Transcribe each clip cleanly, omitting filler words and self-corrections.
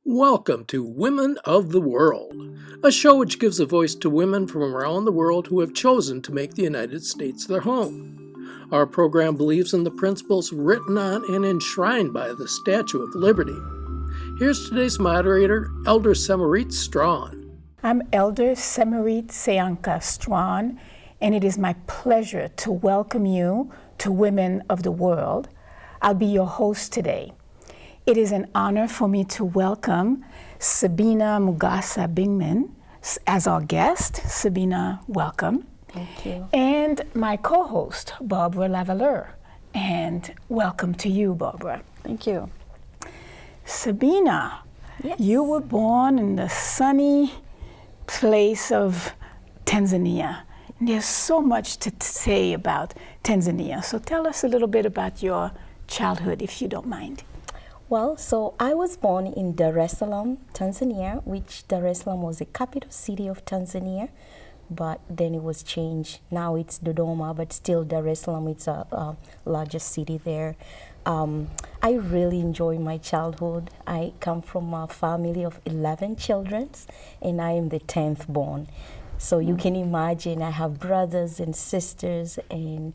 Welcome to Women of the World, a show which gives a voice to women from around the world who have chosen to make the United States their home. Our program believes in the principles written on and enshrined by the Statue of Liberty. Here's today's moderator, Elder Semarit Strawn. I'm Elder Semarit Seyanka Strawn, and it is my pleasure to welcome you to Women of the World. I'll be your host today. It is an honor for me to welcome Sabina Mugassa Bingman as our guest. Sabina, welcome. Thank you. And my co-host, Barbara Lavaleur. And welcome to you, Barbara. Thank you. Sabina, Yes. you were born in the sunny place of Tanzania. And there's so much to say about Tanzania. So tell us a little bit about your childhood, if you don't mind. Well, so I was born in Dar es Salaam, Tanzania, which Dar es Salaam was the capital city of Tanzania, but then it was changed. Now it's Dodoma, but still Dar es Salaam, it's a largest city there. I really enjoy my childhood. I come from a family of 11 children, and I am the 10th born. So you can imagine I have brothers and sisters, and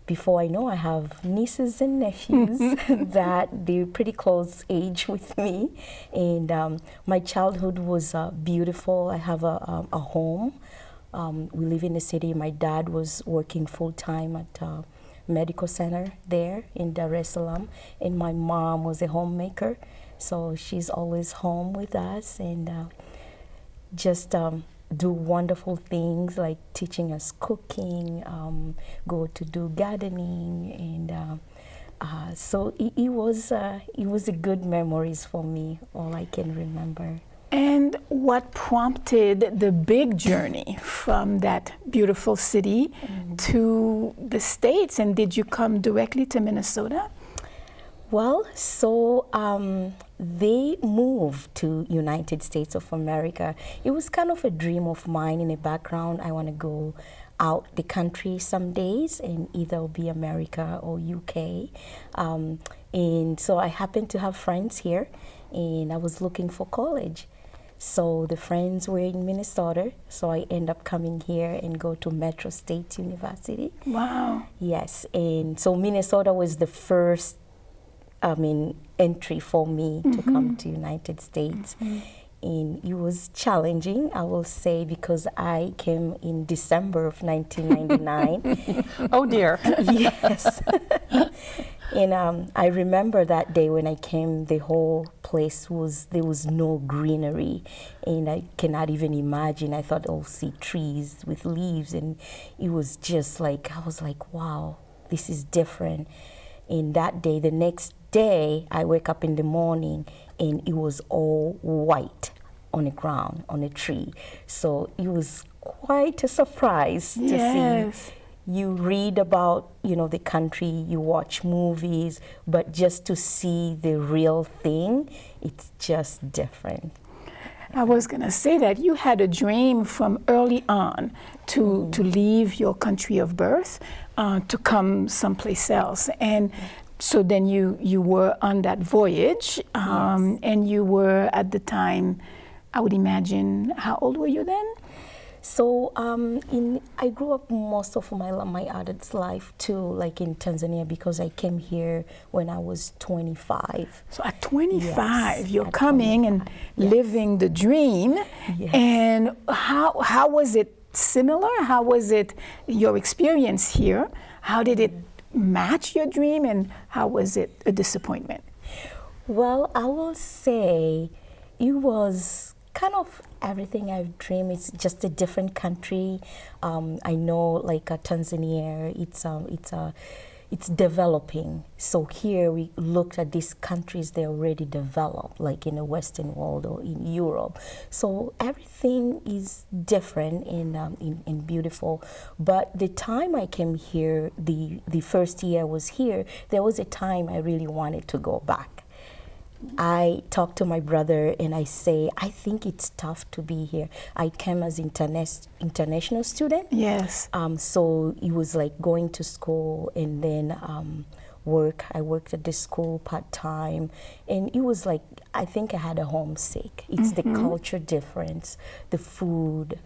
before I know, I have nieces and nephews that they're pretty close age with me. And my childhood was beautiful. I have a home. We live in the city. My dad was working full-time at a medical center there in Dar es Salaam. And my mom was a homemaker. So she's always home with us and just do wonderful things like teaching us cooking, go to do gardening, and so it was a good memories for me, all I can remember. And what prompted the big journey from that beautiful city to the States? And did you come directly to Minnesota? Well, so they moved to United States of America. It was kind of a dream of mine in the background. I want to go out the country some days and either be America or UK. And so I happened to have friends here, and I was looking for college. So the friends were in Minnesota, so I end up coming here and go to Metro State University. Wow. Yes, and so Minnesota was the first entry for me to come to United States. And it was challenging, I will say, because I came in December of 1999. Oh dear. Yes. And I remember that day when I came, the whole place there was no greenery. And I cannot even imagine. I thought I'll see trees with leaves. And it was just like, I was like, wow, this is different. And that day, the next day, I wake up in the morning and it was all white on the ground, on a tree. So it was quite a surprise to see. You read about, the country, you watch movies, but just to see the real thing, it's just different. I was going to say that you had a dream from early on to leave your country of birth, to come someplace else. And so then you were on that voyage, and you were at the time, I would imagine, how old were you then? So I grew up most of my adult life too, like in Tanzania, because I came here when I was 25. So at 25, Yes, you're at coming 25. and Yes. living the dream. Yes. And how was it similar? How was it your experience here? How did it match your dream, and how was it a disappointment? Well, I will say it was kind of everything I've dreamed. It's just a different country. I know, like Tanzania, it's developing. So here we looked at these countries, they're already developed, like in the Western world or in Europe. So everything is different and beautiful. But the time I came here, the first year I was here, there was a time I really wanted to go back. I talk to my brother and I say, I think it's tough to be here. I came as international student. Yes. So it was like going to school and then work. I worked at the school part-time, and it was like, I think I had a homesick. It's the culture difference, the food,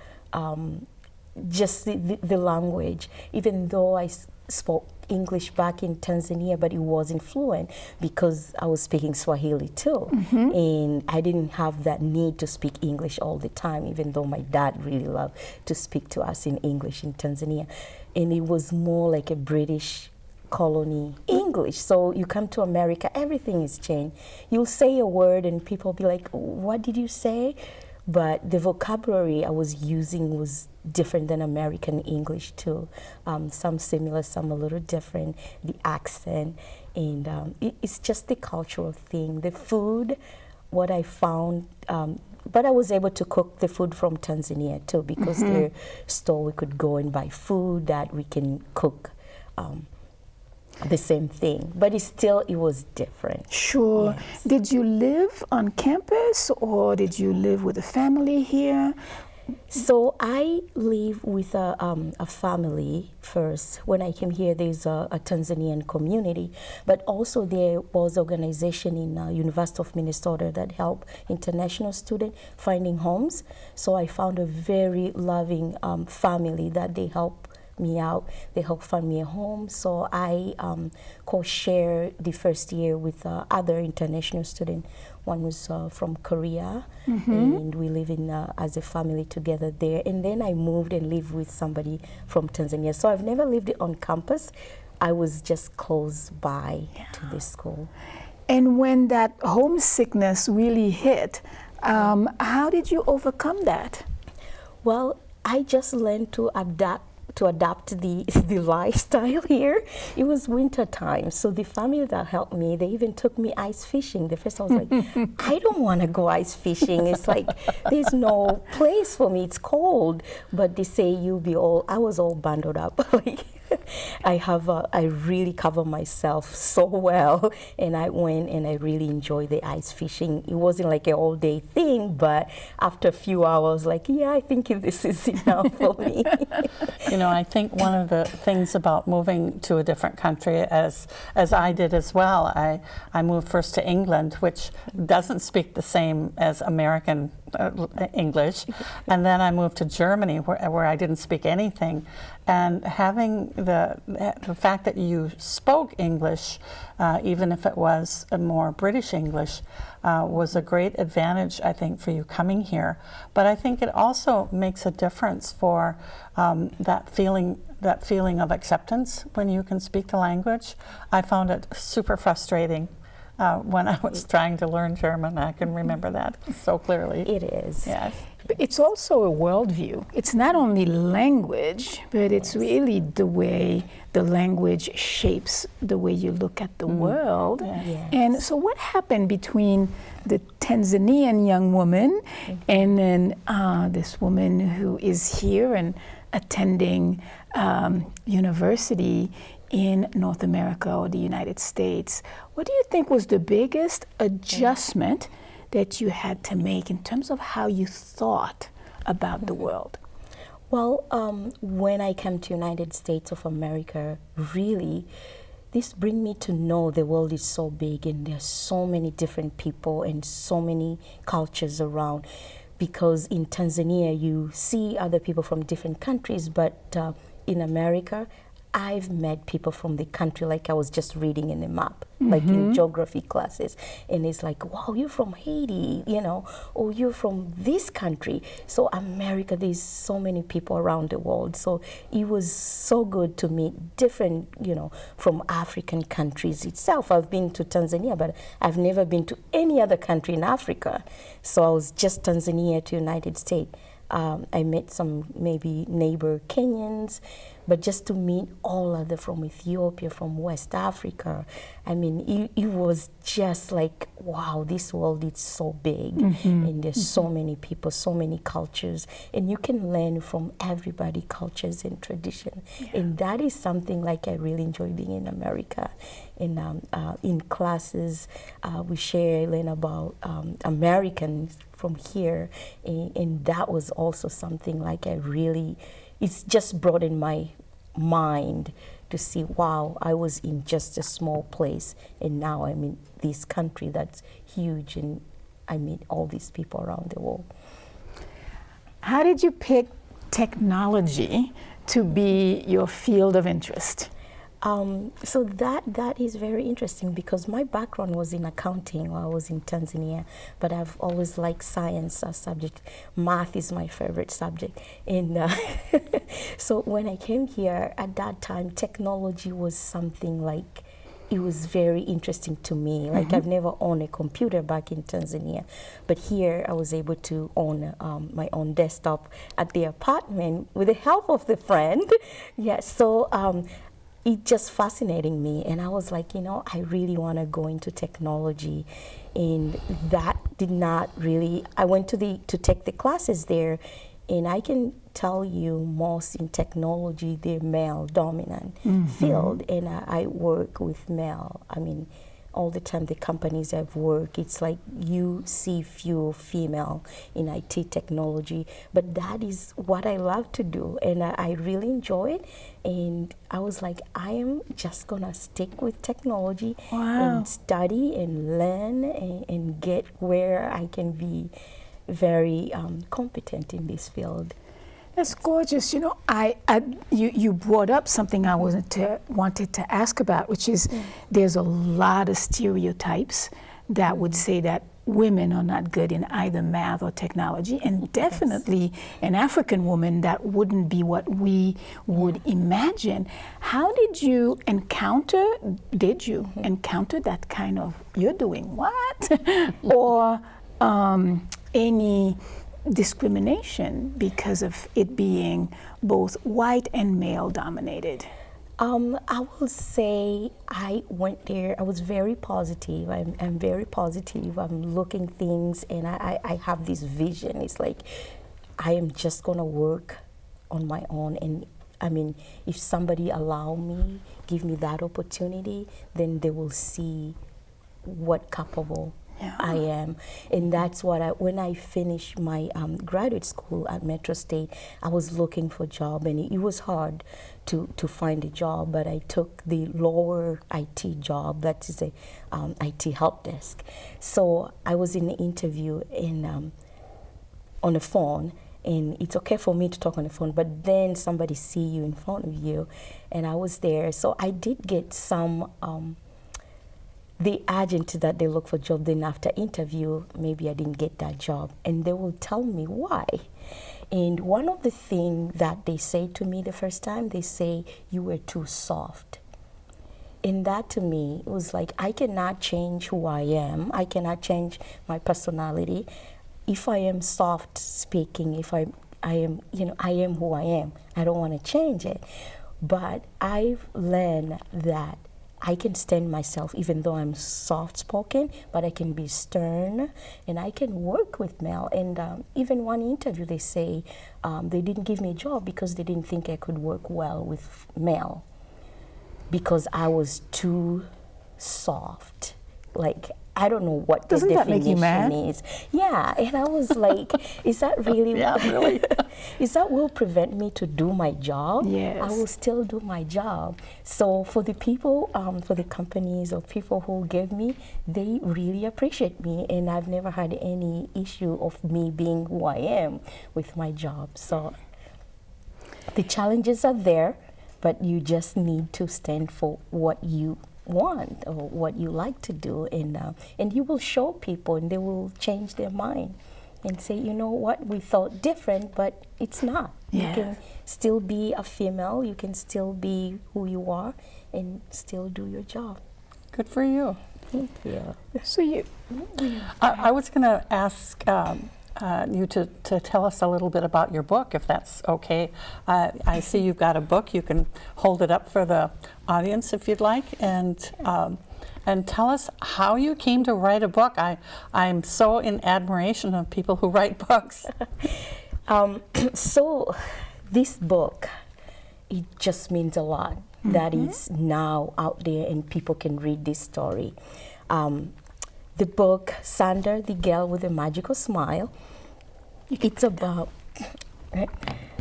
just the language. Even though I spoke English back in Tanzania, but it wasn't fluent because I was speaking Swahili too. And I didn't have that need to speak English all the time, even though my dad really loved to speak to us in English in Tanzania. And it was more like a British colony English. So you come to America, everything is changed. You'll say a word and people be like, what did you say? But the vocabulary I was using was different than American English too. Some similar, some a little different, the accent, and it's just the cultural thing. The food, what I found, but I was able to cook the food from Tanzania too, because their store we could go and buy food that we can cook the same thing, but it was different. Sure. Yes. Did you live on campus or did you live with a family here? So I live with a family first. When I came here, there's a Tanzanian community, but also there was organization in University of Minnesota that helped international students finding homes. So I found a very loving family that they help me out. They helped find me a home. So I co-shared the first year with other international students. One was from Korea, and we live in as a family together there. And then I moved and lived with somebody from Tanzania. So I've never lived on campus. I was just close by to the school. And when that homesickness really hit, how did you overcome that? Well, I just learned to adapt the lifestyle here. It was winter time, so the family that helped me, they even took me ice fishing. The first I was like, I don't want to go ice fishing. It's like, there's no place for me. It's cold. But they say I was all bundled up. Like, I really cover myself so well, and I went and I really enjoyed the ice fishing. It wasn't like an all day thing, but after a few hours, like, yeah, I think this is enough for me. You know, I think one of the things about moving to a different country, as I did as well, I moved first to England, which doesn't speak the same as American English, and then I moved to Germany, where I didn't speak anything. And having the fact that you spoke English, even if it was a more British English, was a great advantage, I think, for you coming here. But I think it also makes a difference for that feeling of acceptance when you can speak the language. I found it super frustrating when I was trying to learn German. I can remember that so clearly. It is. Yes. But it's also a worldview. It's not only language, but it's really the way the language shapes the way you look at the world. Yes. And so what happened between the Tanzanian young woman and then this woman who is here and attending university in North America or the United States? What do you think was the biggest adjustment that you had to make in terms of how you thought about the world? Well, when I came to United States of America, really, this bring me to know the world is so big and there's so many different people and so many cultures around. Because in Tanzania, you see other people from different countries, but in America, I've met people from the country, like I was just reading in a map, like in geography classes. And it's like, wow, you're from Haiti, or you're from this country. So America, there's so many people around the world. So it was so good to meet different, from African countries itself. I've been to Tanzania, but I've never been to any other country in Africa. So I was just Tanzania to United States. I met some maybe neighbor Kenyans, but just to meet all other from Ethiopia, from West Africa, I mean, it was just like, wow, this world is so big, and there's so many people, so many cultures, and you can learn from everybody, cultures and tradition, and that is something like I really enjoy being in America. And in classes, we learn about Americans from here, and that was also something like it's just broadened my mind to see, wow, I was in just a small place, and now I'm in this country that's huge, and I meet all these people around the world. How did you pick technology to be your field of interest? So that is very interesting, because my background was in accounting while I was in Tanzania, but I've always liked science as subject. Math is my favorite subject. And so when I came here at that time, technology was something like, it was very interesting to me. Like, I've never owned a computer back in Tanzania, but here I was able to own my own desktop at the apartment with the help of the friend. Yeah, so it just fascinating me, and I was like, you know, I really want to go into technology, and that did not really. I went to take the classes there, and I can tell you, most in technology, they're male dominant field, and I work with male. I mean, all the time the companies I've worked, it's like you see few female in IT technology, but that is what I love to do, and I really enjoy it. And I was like, I am just gonna stick with technology and study and learn and get where I can be very competent in this field. That's gorgeous. You know, you brought up something I wanted to ask about, which is there's a lot of stereotypes that would say that women are not good in either math or technology, and definitely an African woman, that wouldn't be what we would imagine. How did you encounter that kind of, you're doing what? Or any discrimination because of it being both white and male dominated? I will say I went there, I was very positive. I'm very positive. I'm looking things, and I have this vision. It's like, I am just gonna work on my own, and I mean, if somebody allow me, give me that opportunity, then they will see what capable I am. And that's what when I finished my graduate school at Metro State, I was looking for a job, and it was hard to find a job, but I took the lower IT job, that is a IT help desk. So I was in the interview on the phone, and it's okay for me to talk on the phone, but then somebody see you in front of you, and I was there. So I did get some the agent that they look for job, then after interview, maybe I didn't get that job, and they will tell me why. And one of the things that they say to me the first time, they say, you were too soft. And that to me was like, I cannot change who I am. I cannot change my personality. If I am soft speaking, if I am, you know, I am who I am. I don't want to change it. But I've learned that I can stand myself even though I'm soft-spoken, but I can be stern, and I can work with male. And even one interview, they say they didn't give me a job because they didn't think I could work well with male because I was too soft. Like, I don't know what the Doesn't that make you definition mad? is. Yeah, and I was like, is that really? Yeah, really. Is that will prevent me to do my job? Yes. I will still do my job. So for the people, for the companies or people who gave me, they really appreciate me, and I've never had any issue of me being who I am with my job. So the challenges are there, but you just need to stand for what you want or what you like to do, and you will show people, and they will change their mind and say, you know what, we thought different, but it's not. Yeah. You can still be a female, you can still be who you are, and still do your job. Good for you. Thank you. So you, I was going to ask you to tell us a little bit about your book, if that's okay. I see you've got a book. You can hold it up for the audience if you'd like, and tell us how you came to write a book. I'm so in admiration of people who write books. So this book, it just means a lot that it's now out there and people can read this story. The book, Sandra, the Girl with a Magical Smile, it's about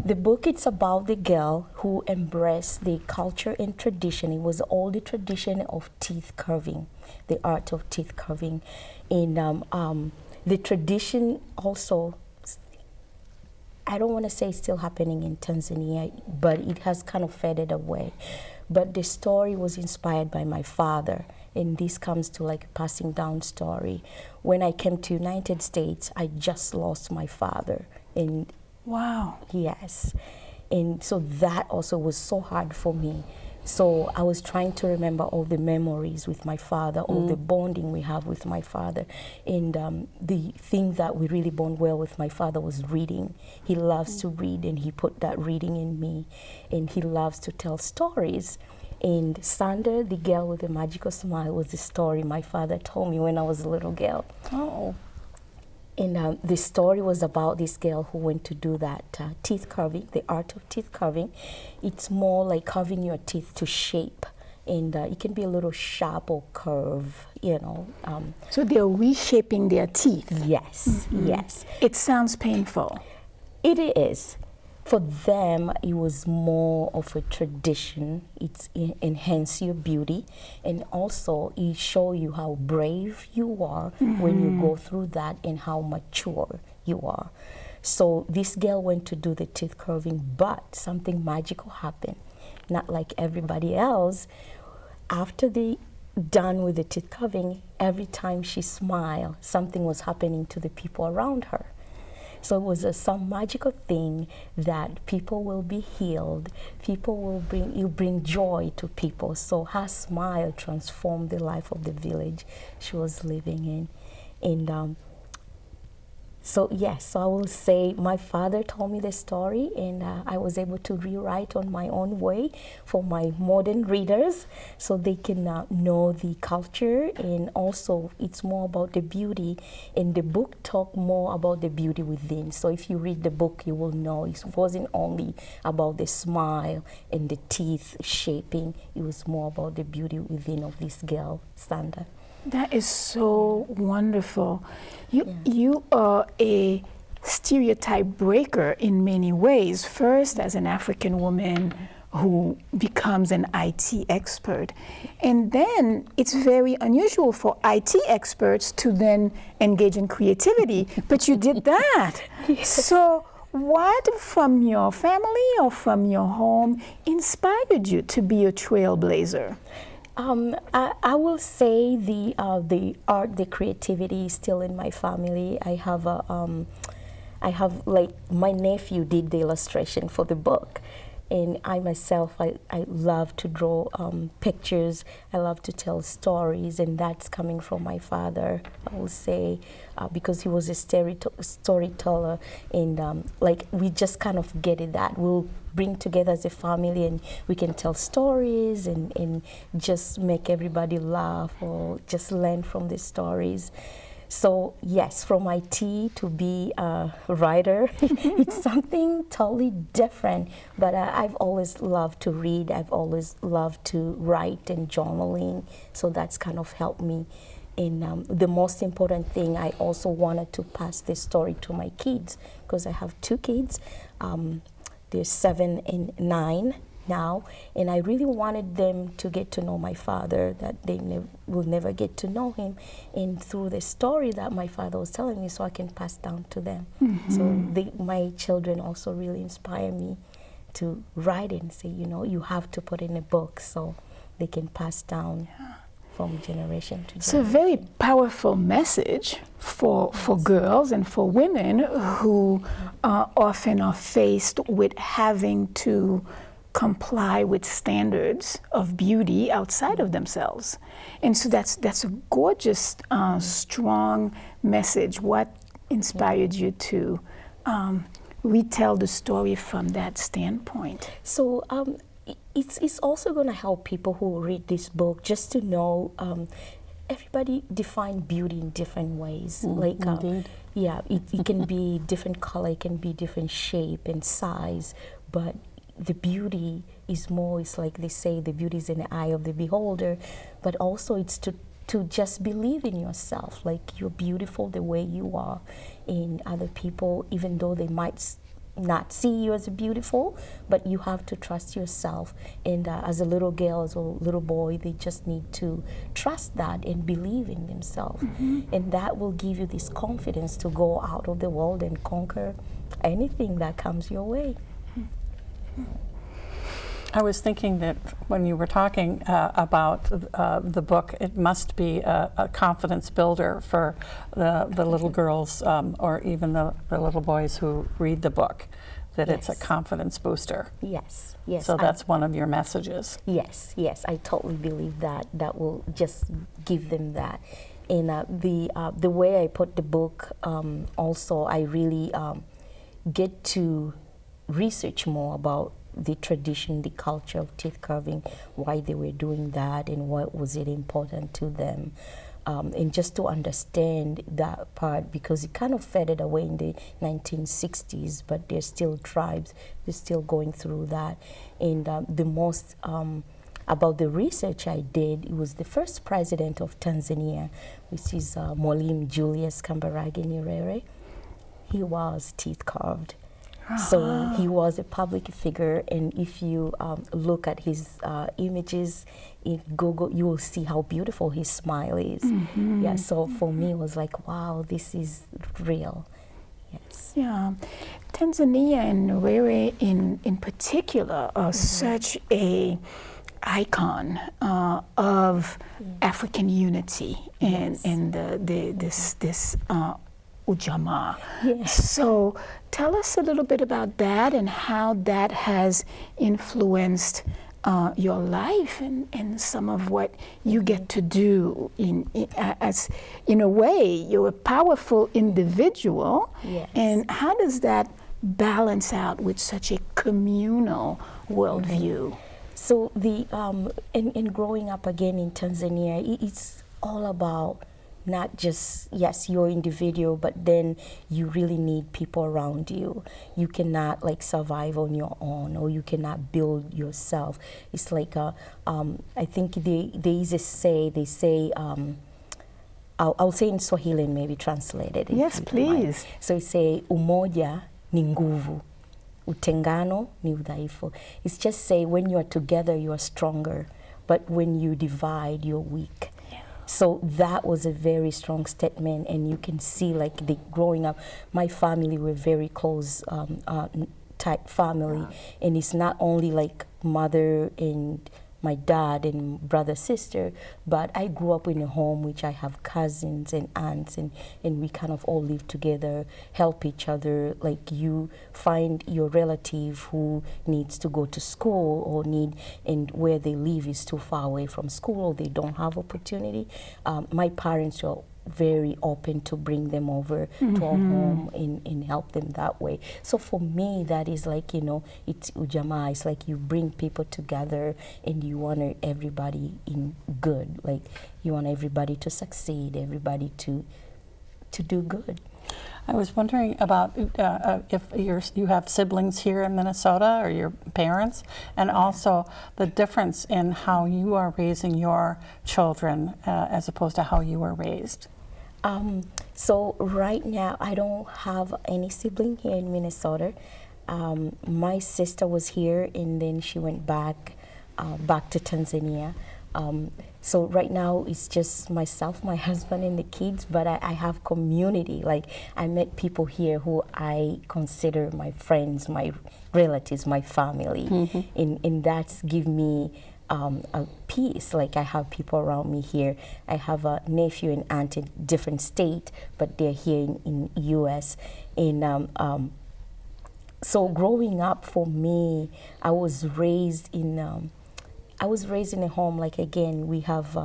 The book, it's about the girl who embraced the culture and tradition. It was all the tradition of teeth carving, the art of teeth carving. And the tradition also, I don't want to say it's still happening in Tanzania, but it has kind of faded away. But the story was inspired by my father. And this comes to like a passing down story. When I came to United States, I just lost my father. And Wow. yes. And so that also was so hard for me. So I was trying to remember all the memories with my father, all the bonding we have with my father. And the thing that we really bond well with my father was reading. He loves to read, and he put that reading in me. And he loves to tell stories. And Sandra, the girl with the magical smile, was the story my father told me when I was a little girl. Oh. And the story was about this girl who went to do that teeth carving, the art of teeth carving. It's more like carving your teeth to shape. And it can be a little sharp or curve, you know. So they're reshaping their teeth. Yes, yes. It sounds painful. It is. For them, it was more of a tradition. It's enhance your beauty, and also it show you how brave you are when you go through that, and how mature you are. So this girl went to do the teeth curving, but something magical happened. Not like everybody else. After they done with the teeth curving, every time she smiled, something was happening to the people around her. So it was some magical thing that people will be healed. People will bring joy to people. So her smile transformed the life of the village she was living in. And so yes, so I will say my father told me the story, and I was able to rewrite on my own way for my modern readers, so they can know the culture, and also it's more about the beauty. And the book talk more about the beauty within. So if you read the book, you will know it wasn't only about the smile and the teeth shaping. It was more about the beauty within of this girl, Sandra. That is so wonderful. You are a stereotype breaker in many ways. First, as an African woman who becomes an IT expert. And then it's very unusual for IT experts to then engage in creativity, but you did that. Yes. So what from your family or from your home inspired you to be a trailblazer? I will say the art, the creativity is still in my family. I have like my nephew did the illustration for the book, and I myself I love to draw pictures. I love to tell stories, and that's coming from my father. I will say because he was a storyteller, and like we just kind of get it that we'll bring together as a family, and we can tell stories and just make everybody laugh or just learn from the stories. So yes, from IT to be a writer, it's something totally different. But I've always loved to read. I've always loved to write and journaling. So that's kind of helped me. And the most important thing, I also wanted to pass this story to my kids, because I have two kids. They're 7 and 9 now, and I really wanted them to get to know my father, that they will never get to know him, and through the story that my father was telling me, so I can pass down to them. So my children also really inspire me to write and say, you know, you have to put in a book so they can pass down from generation to generation. It's a very powerful message for girls and for women who often are faced with having to comply with standards of beauty outside of themselves. And so that's a gorgeous, strong message. What inspired you to retell the story from that standpoint? So it's also going to help people who read this book just to know everybody define beauty in different ways. Yeah, it can be different color, it can be different shape and size, but the beauty is more, it's like they say, the beauty is in the eye of the beholder, but also it's to just believe in yourself, like you're beautiful the way you are, and other people, even though they might not see you as beautiful, but you have to trust yourself. And as a little girl, as a little boy, they just need to trust that and believe in themselves. And that will give you this confidence to go out of the world and conquer anything that comes your way. I was thinking that when you were talking about the book, it must be a confidence builder for the little girls or even the little boys who read the book, that it's a confidence booster. Yes, yes. So that's one of your messages. Yes, yes. I totally believe that. That will just give them that. And the way I put the book, also, I really get to research more about the tradition, the culture of teeth carving, why they were doing that, and what was it important to them, and just to understand that part, because it kind of faded away in the 1960s, but there's still tribes, they're still going through that. And the most about the research I did, it was the first president of Tanzania, which is Mwalimu Julius Kambarage Nyerere. He was teeth carved. So he was a public figure, and if you look at his images in Google, you will see how beautiful his smile is. Yeah, so for me, it was like, wow, this is real. Yes. Yeah. Tanzania and Nyerere in particular are such a icon of African unity and this ujamaa. Yes. So tell us a little bit about that and how that has influenced your life and some of what you get to do as in a way you're a powerful individual. Yes. And how does that balance out with such a communal worldview? So the in growing up again in Tanzania, it's all about not just, yes, you're individual, but then you really need people around you. You cannot like survive on your own, or you cannot build yourself. It's like I think there is a say, they say, I'll say in Swahili and maybe translate it. Yes, please. So it say, umoja ni nguvu, utengano ni udhaifu. It's just say when you are together, you are stronger, but when you divide, you're weak. So that was a very strong statement, and you can see like growing up, my family were very close, tight family, and it's not only like mother and my dad and brother, sister, but I grew up in a home which I have cousins and aunts, and we kind of all live together, help each other. Like you find your relative who needs to go to school or and where they live is too far away from school, or they don't have opportunity. My parents are very open to bring them over to our home and help them that way. So for me, that is like, it's ujamaa. It's like you bring people together and you want everybody in good. Like you want everybody to succeed, everybody to do good. I was wondering about if you have siblings here in Minnesota, or your parents, and also the difference in how you are raising your children as opposed to how you were raised. So right now, I don't have any sibling here in Minnesota. My sister was here, and then she went back to Tanzania. So right now it's just myself, my husband, and the kids, but I have community. Like I met people here who I consider my friends, my relatives, my family, and that's give me a peace. Like I have people around me here. I have a nephew and aunt in different state, but they're here in U.S. And so growing up for me, I was raised in a home, like again, we have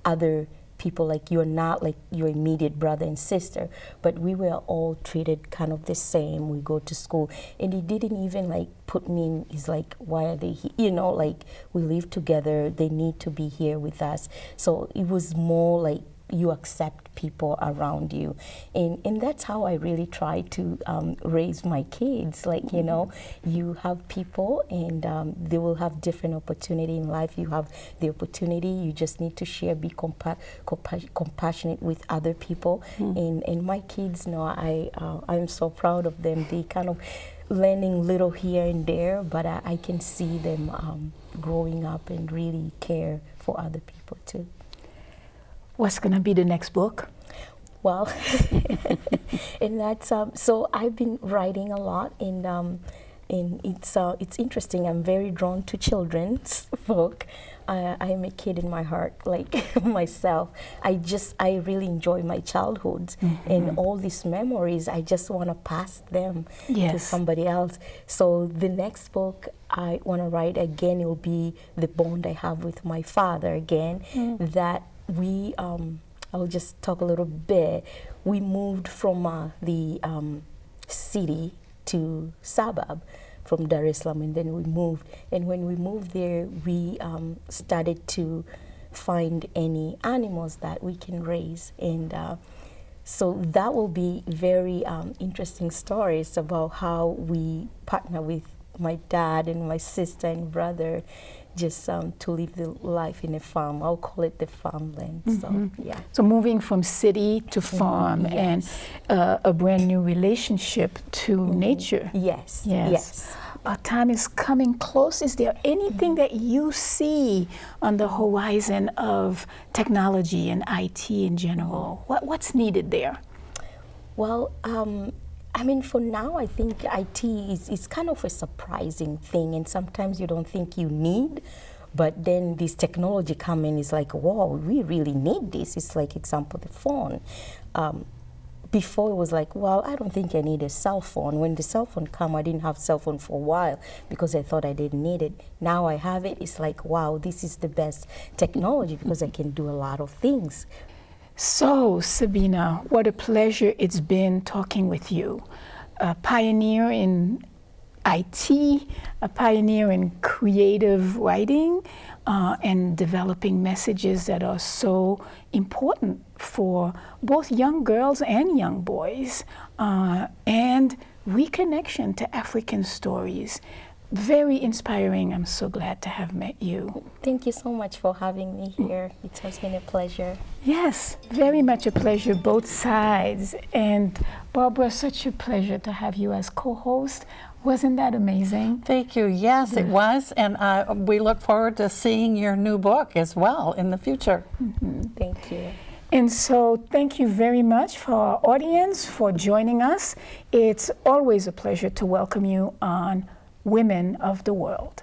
other people, like you're not like your immediate brother and sister, but we were all treated kind of the same. We go to school, and he didn't even like put me in, he's like, why are they here? Like we live together, they need to be here with us. So it was more like you accept people around you, and that's how I really try to raise my kids. Like you have people, and they will have different opportunity in life. You have the opportunity, you just need to share, be compassionate with other people. And my kids, I'm so proud of them. They kind of learning little here and there, but I can see them growing up and really care for other people too. What's going to be the next book? Well, and that's so I've been writing a lot, and it's interesting. I'm very drawn to children's book. I am a kid in my heart, like myself. I really enjoy my childhood, and all these memories. I just want to pass them to somebody else. So the next book I want to write again, it will be the bond I have with my father again. That we I'll just talk a little bit. We moved from the city to suburb from Dar es Salaam, and then we moved. And when we moved there, we started to find any animals that we can raise. And so that will be very interesting stories about how we partner with my dad and my sister and brother, just to live the life in a farm. I'll call it the farmland. So yeah. So moving from city to farm, and a brand new relationship to nature. Yes. Our time is coming close. Is there anything that you see on the horizon of technology and IT in general? What's needed there? Well, I mean, for now, I think IT is kind of a surprising thing, and sometimes you don't think you need, but then this technology come in, is like, wow, we really need this. It's like, example, the phone. Before it was like, well, I don't think I need a cell phone. When the cell phone came, I didn't have cell phone for a while because I thought I didn't need it. Now I have it. It's like, wow, this is the best technology because I can do a lot of things. So, Sabina, what a pleasure it's been talking with you. A pioneer in IT, a pioneer in creative writing, and developing messages that are so important for both young girls and young boys, and reconnection to African stories. Very inspiring. I'm so glad to have met you. Thank you so much for having me here. It has been a pleasure. Yes, very much a pleasure, both sides. And Barbara, such a pleasure to have you as co-host. Wasn't that amazing? Thank you. Yes, it was. And we look forward to seeing your new book as well in the future. Thank you. And so thank you very much for our audience for joining us. It's always a pleasure to welcome you on Women of the World.